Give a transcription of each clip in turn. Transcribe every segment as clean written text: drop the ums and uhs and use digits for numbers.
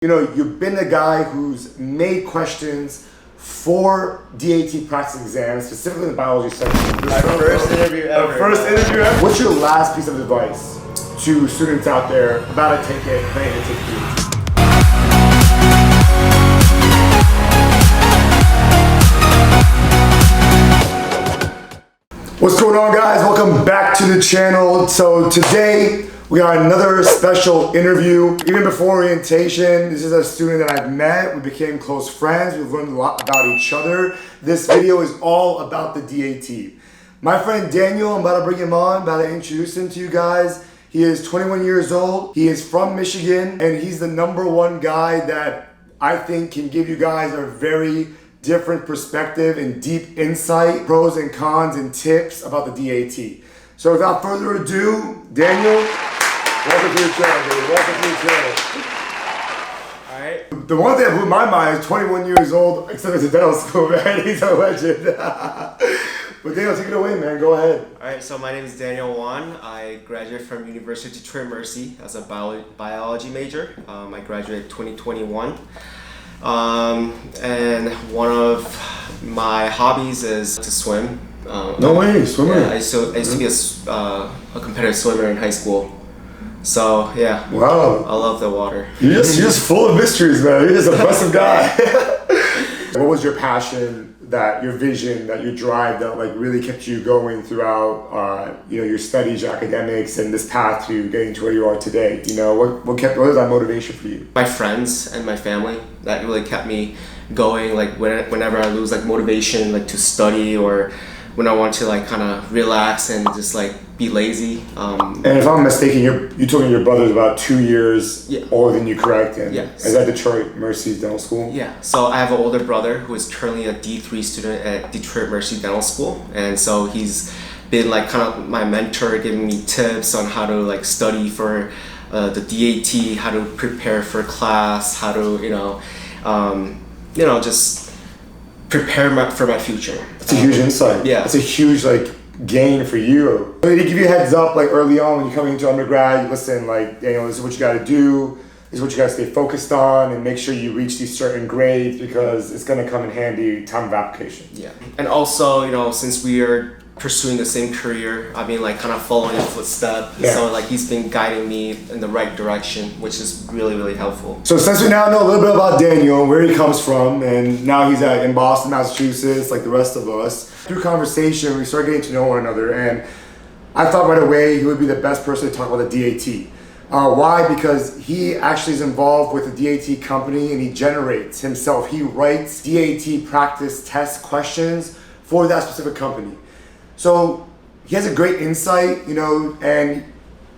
You know, you've been the guy who's made questions for DAT practice exams, specifically in the biology section. My first interview ever. What's your last piece of advice to students out there about to take it, planning to take DAT? What's going on, guys? Welcome back to the channel. So today we got another special interview. Even before orientation, this is a student that I've met. We became close friends. We've learned a lot about each other. This video is all about the DAT. My friend Daniel, I'm about to bring him on, about to introduce him to you guys. He is 21 years old. He is from Michigan, and he's the #1 guy that I think can give you guys a very different perspective and deep insight, pros and cons and tips about the DAT. So without further ado, Daniel, welcome to the channel, dude. Welcome to the channel. All right. The one thing that blew my mind is 21 years old, except it's a dental school, man. He's a legend. But Daniel, take it away, man. Go ahead. All right. So my name is Daniel Wan. I graduated from University of Detroit Mercy as a biology major. I graduated 2021. And one of my hobbies is to swim. No way, swimmer. Yeah, I used to be a competitive swimmer in high school. So yeah. Wow. I love the water. You're just full of mysteries, man. You're just a impressive guy. What was your passion, your vision, your drive that like really kept you going throughout your studies, your academics, and this path to getting to where you are today? You know, what was that motivation for you? My friends and my family that really kept me going. Like whenever I lose like motivation, like to study, or when I want to like kind of relax and just like be lazy. And if I'm mistaken, you told me your brother's about 2 years older than you, correct? And yes. Is that Detroit Mercy's dental school? Yeah. So I have an older brother who is currently a D3 student at Detroit Mercy Dental School, and so he's been like kind of my mentor, giving me tips on how to like study for the DAT, how to prepare for class, how to just prepare for my future. It's a huge insight. Yeah. It's a huge gain for you. They give you a heads up early on when you're coming into undergrad. You listen, Daniel, this is what you got to do. This is what you got to stay focused on, and make sure you reach these certain grades because it's going to come in handy time of application. Yeah. And also, since we are pursuing the same career, I've been kind of following his footsteps. Yeah. So he's been guiding me in the right direction, which is really, really helpful. So since we now know a little bit about Daniel and where he comes from, and now he's in Boston, Massachusetts, like the rest of us, through conversation, we started getting to know one another, and I thought right away he would be the best person to talk about the DAT. Why? Because he actually is involved with the DAT company, and he generates himself. He writes DAT practice test questions for that specific company. So he has a great insight, and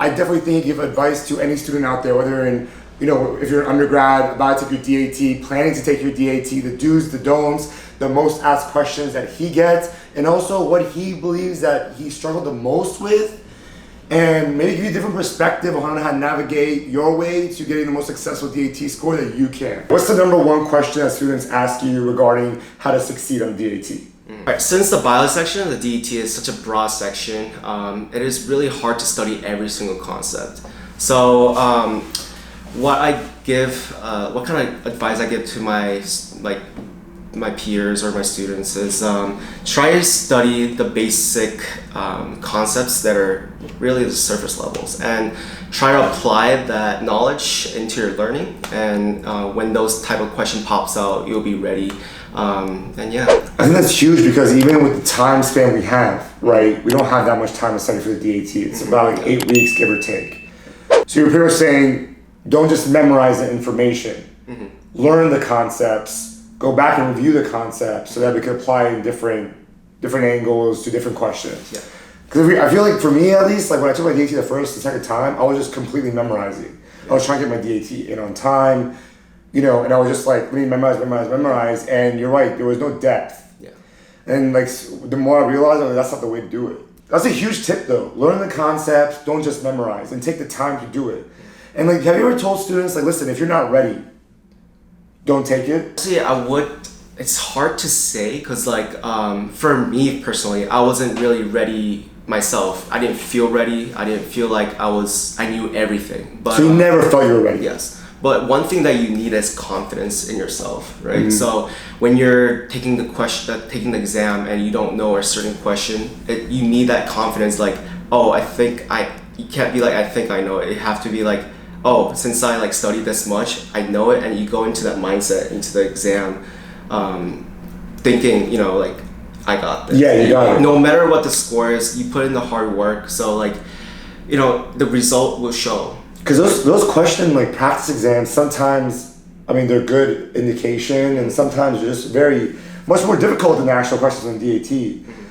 I definitely think he give advice to any student out there, whether if you're an undergrad, about to take your DAT, planning to take your DAT, the do's, the don'ts, the most asked questions that he gets, and also what he believes that he struggled the most with, and maybe give you a different perspective on how to navigate your way to getting the most successful DAT score that you can. What's the #1 question that students ask you regarding how to succeed on DAT? Right, since the biology section of the DAT is such a broad section, it is really hard to study every single concept. So what kind of advice I give to my peers or my students is try to study the basic concepts that are really the surface levels, and try to apply that knowledge into your learning, and when those type of question pops out, you'll be ready. And yeah, I think that's huge, because even with the time span we have, right, we don't have that much time to study for the DAT. It's about 8 weeks, give or take. So you're pretty much saying, don't just memorize the information. Learn the concepts, go back and review the concepts so that we can apply in different angles to different questions. Yeah. Because I feel like for me at least, when I took my DAT the first and second time, I was just completely memorizing. I was trying to get my DAT in on time. And I was just let me memorize, and you're right, there was no depth. Yeah. And the more I realized, that's not the way to do it. That's a huge tip though. Learn the concepts, don't just memorize, and take the time to do it. And have you ever told students, listen, if you're not ready, don't take it? See, it's hard to say, because for me personally, I wasn't really ready myself. I didn't feel ready. I didn't feel like I knew everything. But so you never felt you were ready? Yes. But one thing that you need is confidence in yourself, right? So when you're taking taking the exam and you don't know a certain question, you need that confidence. Like, oh, you can't be like, I think I know it. You have to be like, oh, since I like studied this much, I know it. And you go into that mindset, into the exam, thinking, like, I got this. Yeah, you got it. No matter what the score is, you put in the hard work. So like, the result will show. Because those question like practice exams, sometimes, I mean, they're good indication, and sometimes they're just much more difficult than the actual questions on DAT.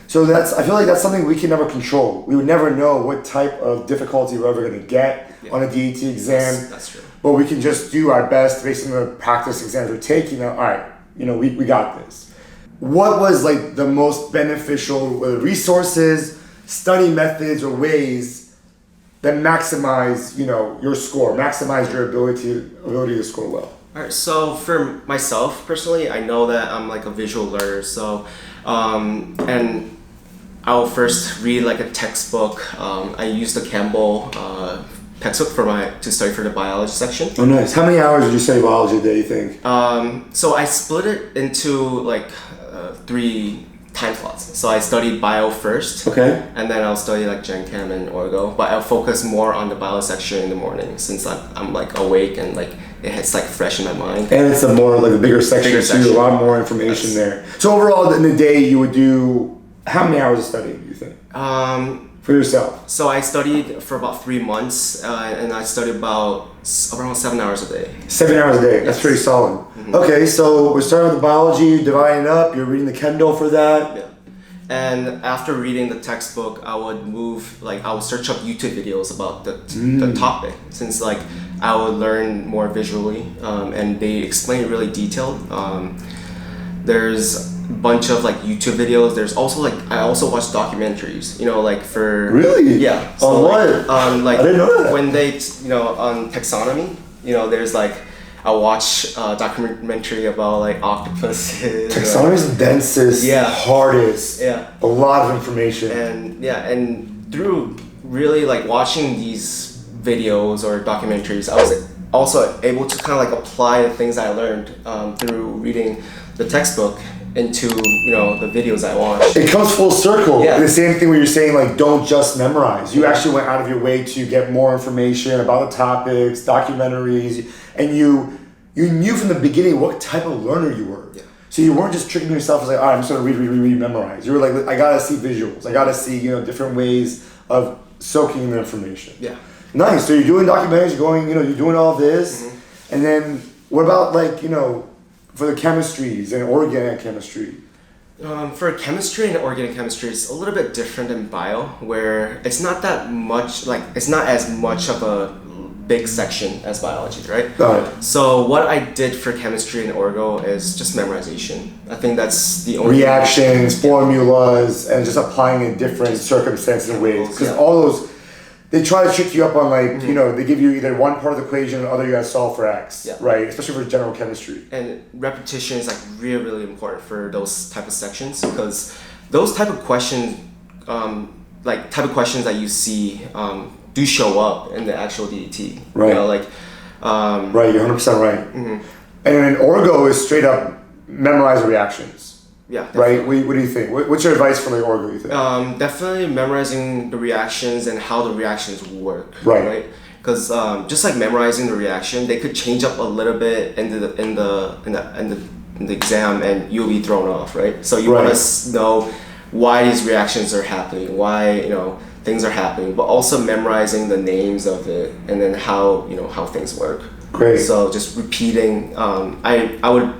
So I feel like that's something we can never control. We would never know what type of difficulty we're ever going to get on a DAT exam. That's true. But we can just do our best based on the practice exams we're taking. All right, we got this. What was like the most beneficial resources, study methods, or ways that maximize, your score, maximize your ability to score well? All right. So for myself personally, I know that I'm like a visual learner. So, and I'll first read like a textbook. I use the Campbell textbook to study for the biology section. Oh, nice. How many hours did you study biology a day, you think? So I split it into like 3 time slots. So I studied bio first. Okay. And then I'll study like Gen Chem and Orgo. But I'll focus more on the bio section in the morning since I'm like awake and like it's like fresh in my mind. And it's a bigger section too, a lot more information there. So overall in the day you would do how many hours of studying, do you think? For yourself? So I studied for about 3 months and I studied around 7 hours a day. 7 hours a day, that's pretty solid. Okay, so we're starting with the biology, dividing it up, you're reading the Kendall for that. Yeah. And after reading the textbook, I would search up YouTube videos about the topic since like I would learn more visually and they explain it really detailed. There's a bunch of like YouTube videos. There's also I also watch documentaries, like for... Really? Yeah. So on what? I didn't know that. When they, on taxonomy, there's like, I watch a documentary about like octopuses. Taxonomy is the densest, hardest, a lot of information. And through really like watching these videos or documentaries, I was also able to kind of like apply the things I learned through reading the textbook into the videos I watch. It comes full circle. Yeah. The same thing where you're saying like don't just memorize. You actually went out of your way to get more information about the topics, documentaries, and you knew from the beginning what type of learner you were. Yeah. So you weren't just tricking yourself as like, all right, I'm just gonna read, memorize. You were like, I gotta see visuals. I gotta see different ways of soaking in the information. Yeah. Nice. So you're doing documentaries, you're doing all this, and then what about like for the chemistries and organic chemistry? For chemistry and organic chemistry, it's a little bit different than bio, where it's not that much, it's not as much of a big section as biology, right? Got it. So what I did for chemistry and orgo is just memorization. I think that's the only reactions, formulas, and just applying in different circumstances and ways. Because all those, they try to trick you up on they give you either one part of the equation or the other you gotta solve for X, right? Especially for general chemistry. And repetition is like really, really important for those type of sections because those type of questions, that you see do show up in the actual DAT. Right. Right, you're 100% right. And then orgo is straight up memorize the reactions. Yeah. Definitely. Right. What do you think? What's your advice for the orgo? You think? Definitely memorizing the reactions and how the reactions work. Right. Because just like memorizing the reaction, they could change up a little bit in the exam, and you'll be thrown off. Right. So you want to know why these reactions are happening, why things are happening, but also memorizing the names of it and then how things work. Great. So just repeating. I would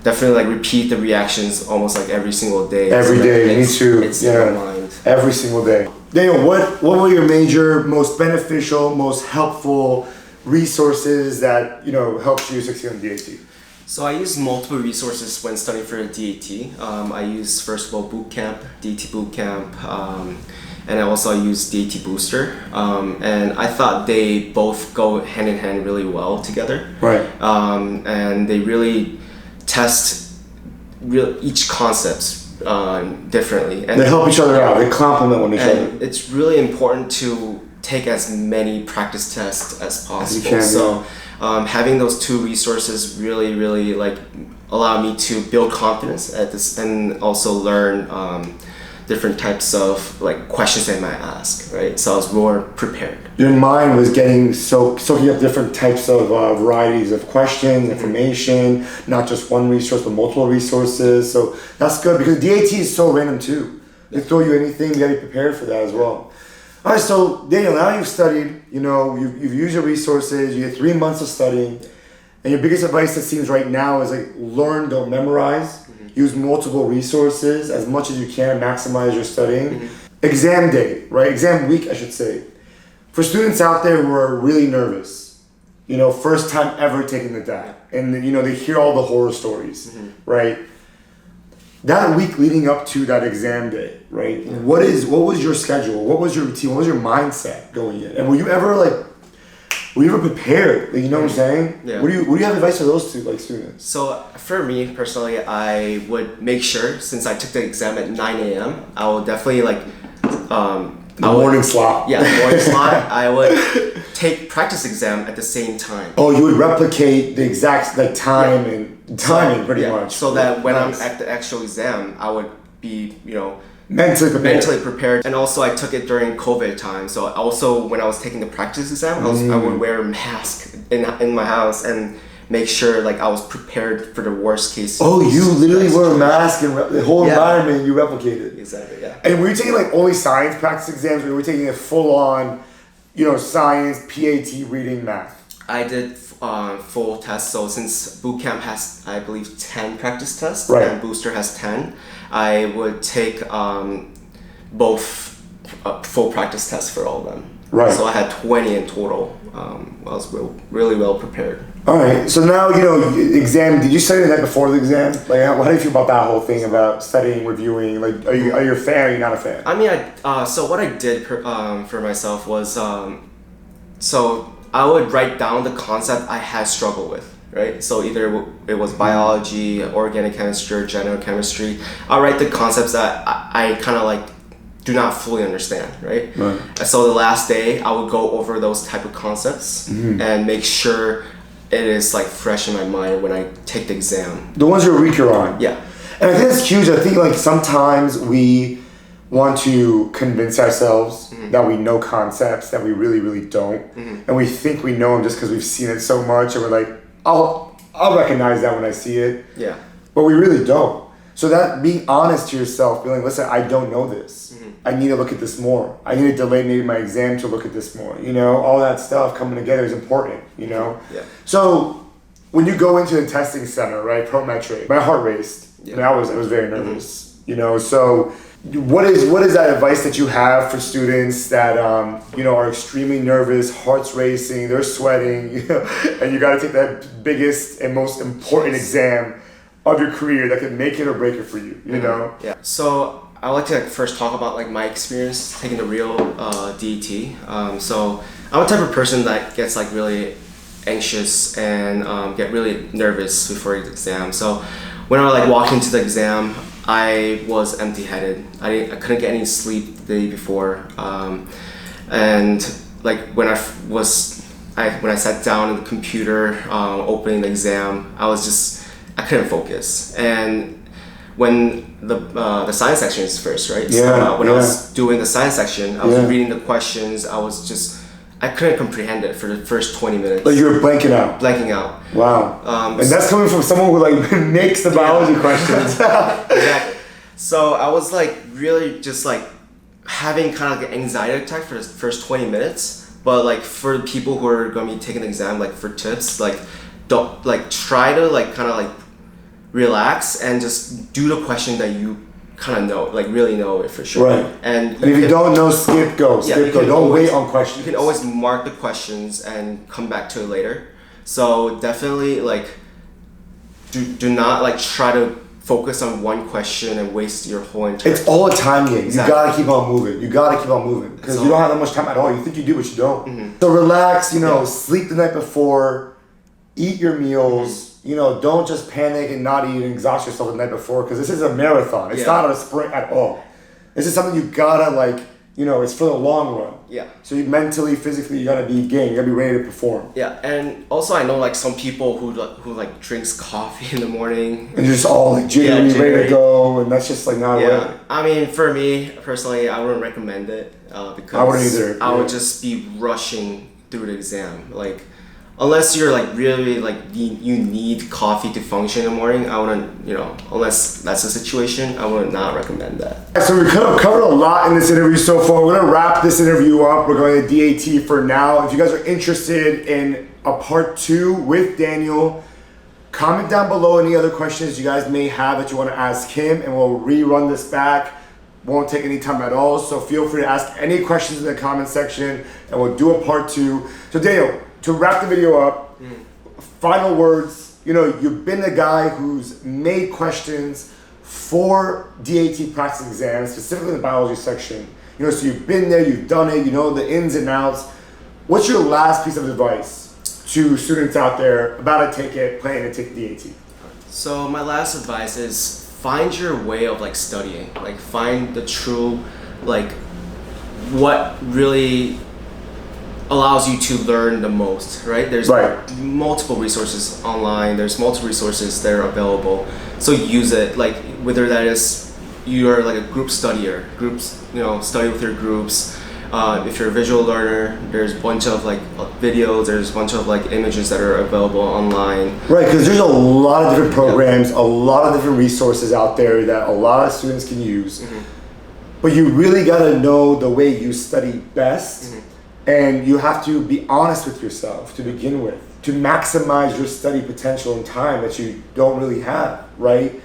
definitely repeat the reactions almost like every single day. Every day, me too. It's in my mind. Every single day. Daniel, what were your major, most beneficial, most helpful resources that helped you succeed on DAT? So I use multiple resources when studying for a DAT. I use first of all Bootcamp, DAT Bootcamp, and I also use DAT Booster. And I thought they both go hand in hand really well together. Right. And they really test each concept differently. And they help each other out. They complement one another. It's really important to take as many practice tests as possible. As you can, so Having those two resources really like allow me to build confidence at this and also learn different types of like questions they might ask, right? So I was more prepared. Your mind was getting soaking up different types of varieties of questions, information, not just one resource but multiple resources. So that's good because DAT is so random too. They throw you anything, you gotta be prepared for that as well. All right, so Daniel, now you've studied, you've used your resources, you had 3 months of studying, and your biggest advice it seems right now is like learn, don't memorize. Use multiple resources as much as you can, maximize your studying. Exam day, right? Exam week, I should say. For students out there who are really nervous, first time ever taking the DAT, and they hear all the horror stories, right? That week leading up to that exam day, right? Yeah. What was your schedule? What was your routine? What was your mindset going in? And were you ever prepared? Like, you know what I'm saying? Yeah. What do you have advice for those two students? So for me personally, I would make sure since I took the exam at 9 a.m., I will definitely morning slot. Yeah, the morning slot. I would take practice exam at the same time. Oh, you would replicate the exact time and timing pretty much. So that when I'm at the actual exam, I would be mentally prepared. And also I took it during COVID time. So also when I was taking the practice exam, I would wear a mask in my house and make sure I was prepared for the worst case. Oh, you literally wore a mask and the whole environment you replicated. Exactly, yeah. And were you taking only science practice exams or were you taking a full on, science, PAT, reading, math? I did full tests. So since boot camp has, I believe, 10 practice tests and booster has 10, I would take both full practice tests for all of them. Right. So I had 20 in total. I was really well prepared. All right. So now, exam, did you study the night before the exam? How do you feel about that whole thing about studying, reviewing? Are you a fan or are you not a fan? I mean, so what I did for myself was, so I would write down the concept I had struggled with, right? So either it was biology, organic chemistry, or general chemistry. I'll write the concepts that I kind of do not fully understand, right? So the last day, I would go over those type of concepts and make sure it is fresh in my mind when I take the exam. The ones you're weaker on. Yeah. And I think that's huge. I think sometimes we want to convince ourselves that we know concepts that we really don't, and we think we know them just because we've seen it so much, and we're like, I'll recognize that when I see it. Yeah. But we really don't. So that being honest to yourself, being listen, I don't know this. I need to look at this more. I need to delay maybe my exam to look at this more. All that stuff coming together is important. Yeah. So when you go into the testing center, right, Prometric, my heart raced. Yeah. I was very nervous. So what is that advice that you have for students that are extremely nervous, hearts racing, they're sweating, and you got to take that biggest and most important exam of your career that can make it or break it for you, know? Yeah. So I would like to first talk about my experience taking the real DET. So I'm a type of person that gets really anxious and get really nervous before the exam. So when I walked into the exam, I was empty-headed. I couldn't get any sleep the day before, and when I sat down at the computer opening the exam, I couldn't focus. And when the science section is first, right? Yeah. So when I was doing the science section, I was reading the questions. I couldn't comprehend it for the first 20 minutes. You were blanking out. Blanking out. Wow. And that's coming from someone who makes the biology questions. Exactly. So I was really just having kind of an anxiety attack for the first 20 minutes. But for the people who are going to be taking the exam, for tips, don't try to kind of relax and just do the question that you kind of know, really know it for sure. Right. And if you don't know, skip go. Don't wait on questions. You can always mark the questions and come back to it later. So definitely do not try to focus on one question and waste your whole entire. It's all a time game. Exactly. You gotta keep on moving. Because you don't have that much time at all. You think you do, but you don't. So relax. Sleep the night before. Eat your meals. Don't just panic and not eat and exhaust yourself the night before because this is a marathon. It's not a sprint at all. This is something you gotta it's for the long run. Yeah. So you mentally, physically, you gotta be game. You gotta be ready to perform. Yeah, and also I know like some people who like drinks coffee in the morning. And just all like jittery, ready to go, and that's just like not Yeah, right. I mean for me personally, I wouldn't recommend it because I wouldn't either. I would just be rushing through the exam. Like, unless you're like really like you need coffee to function in the morning, I wouldn't, unless that's the situation, I would not recommend that. So we covered a lot in this interview so far. We're gonna wrap this interview up. We're going to DAT for now. If you guys are interested in a part 2 with Daniel, comment down below any other questions you guys may have that you want to ask him, and we'll rerun this back. Won't take any time at all, so feel free to ask any questions in the comment section, and we'll do a part 2. So Daniel, to wrap the video up, final words. You've been the guy who's made questions for DAT practice exams, specifically in the biology section. So you've been there, you've done it, you know the ins and outs. What's your last piece of advice to students out there about to take it, planning to take DAT? So my last advice is find your way of like studying. Like find the true, like what really allows you to learn the most, right? There's multiple resources online. There's multiple resources that are available. So use it. Like whether that is you're like a group studier, study with your groups. If you're a visual learner, there's a bunch of like videos. There's a bunch of like images that are available online. Right, because there's a lot of different programs, a lot of different resources out there that a lot of students can use. But you really got to know the way you study best. And you have to be honest with yourself to begin with, to maximize your study potential and time that you don't really have, right?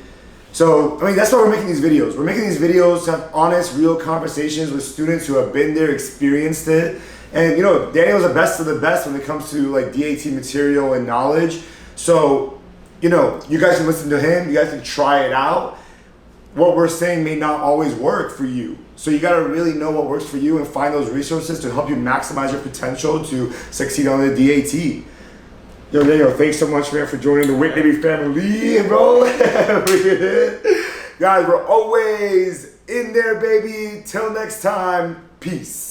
So, that's why we're making these videos. We're making these videos to have honest, real conversations with students who have been there, experienced it. And, Daniel's the best of the best when it comes to like DAT material and knowledge. So, you guys can listen to him, you guys can try it out. What we're saying may not always work for you. So you gotta really know what works for you and find those resources to help you maximize your potential to succeed on the DAT. Yo, Daniel, thanks so much, man, for joining the Whitney family, bro. Guys, we're always in there, baby. Till next time, peace.